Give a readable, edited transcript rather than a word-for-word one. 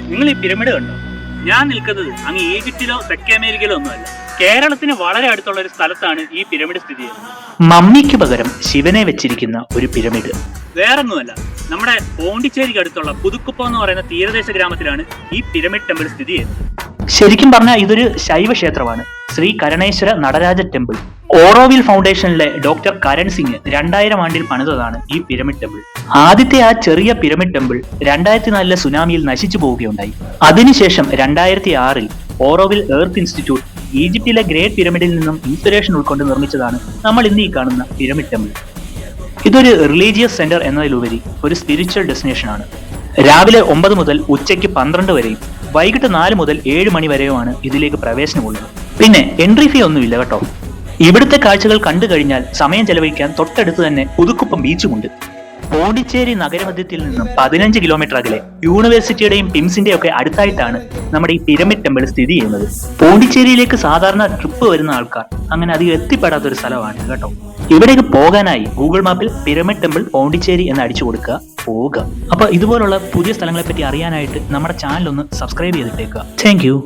നിങ്ങൾ ഈ പിരമിഡ് കണ്ടോ? ഞാൻ നിൽക്കുന്നത് അങ്ങ് ഈജിപ്തിലോ തെക്കേ അമേരിക്കയിലോ ഒന്നുമല്ല, കേരളത്തിന് വളരെ അടുത്തുള്ള ഒരു സ്ഥലത്താണ് ഈ പിരമിഡ് സ്ഥിതി ചെയ്യുന്നത്. മമ്മിക്ക് പകരം ശിവനെ വെച്ചിരിക്കുന്ന ഒരു പിരമിഡ്. വേറൊന്നുമല്ല, നമ്മുടെ പോണ്ടിച്ചേരിക്ക് അടുത്തുള്ള പുതുക്കുപ്പം എന്ന് പറയുന്ന തീരദേശ ഗ്രാമത്തിലാണ് ഈ പിരമിഡ് ടെമ്പിൾ സ്ഥിതി ചെയ്യുന്നത്. ശരിക്കും പറഞ്ഞാൽ ഇതൊരു ശൈവ ക്ഷേത്രമാണ്. ശ്രീ കരണേശ്വര നടരാജ ടെമ്പിൾ. ഓറോവിൽ ഫൗണ്ടേഷനിലെ ഡോക്ടർ കരൺ സിംഗ് 2000 ആണ്ടിൽ പണിതതാണ് ഈ പിരമിഡ് ടെമ്പിൾ. ആദ്യത്തെ ആ ചെറിയ പിരമിഡ് ടെമ്പിൾ 2004 സുനാമിയിൽ നശിച്ചു പോവുകയുണ്ടായി. അതിനുശേഷം 2006 ഓറോവിൽ എർത്ത് ഇൻസ്റ്റിറ്റ്യൂട്ട് ഈജിപ്തിലെ ഗ്രേറ്റ് പിരമിഡിൽ നിന്നും ഇൻസ്പിറേഷൻ ഉൾക്കൊണ്ട് നിർമ്മിച്ചതാണ് നമ്മൾ ഇന്ന് ഈ കാണുന്ന പിരമിഡ് ടെമ്പിൾ. ഇതൊരു റിലീജിയസ് സെന്റർ എന്നതിലുപരി ഒരു സ്പിരിച്വൽ ഡെസ്റ്റിനേഷൻ ആണ്. രാവിലെ 9 മുതൽ ഉച്ചയ്ക്ക് 12 വരെയും വൈകിട്ട് 4 മുതൽ 7 മണി വരെയുമാണ് ഇതിലേക്ക് പ്രവേശനമുള്ളത്. പിന്നെ എൻട്രി ഫീ ഒന്നുമില്ല കേട്ടോ. ഇവിടുത്തെ കാഴ്ചകൾ കണ്ടു കഴിഞ്ഞാൽ സമയം ചെലവഴിക്കാൻ തൊട്ടടുത്ത് തന്നെ പുതുക്കുപ്പം ബീച്ചുമുണ്ട്. പോണ്ടിച്ചേരി നഗരമധ്യത്തിൽ നിന്നും 15 കിലോമീറ്റർ അകലെ യൂണിവേഴ്സിറ്റിയുടെയും പിംസിന്റെയും ഒക്കെ അടുത്തായിട്ടാണ് നമ്മുടെ ഈ പിരമിഡ് ടെമ്പിൾ സ്ഥിതി ചെയ്യുന്നത്. പോണ്ടിച്ചേരിയിലേക്ക് സാധാരണ ട്രിപ്പ് വരുന്ന ആൾക്കാർ അങ്ങനെ അധികം എത്തിപ്പെടാത്ത ഒരു സ്ഥലമാണ് കേട്ടോ. ഇവിടേക്ക് പോകാനായി ഗൂഗിൾ മാപ്പിൽ പിരമിഡ് ടെമ്പിൾ പോണ്ടിച്ചേരി എന്ന് അടിച്ചു കൊടുക്കുക, പോവുക. അപ്പൊ ഇതുപോലുള്ള പുതിയ സ്ഥലങ്ങളെ പറ്റി അറിയാനായിട്ട് നമ്മുടെ ചാനൽ ഒന്ന് സബ്സ്ക്രൈബ് ചെയ്തിട്ടേക്കുക. Thank you.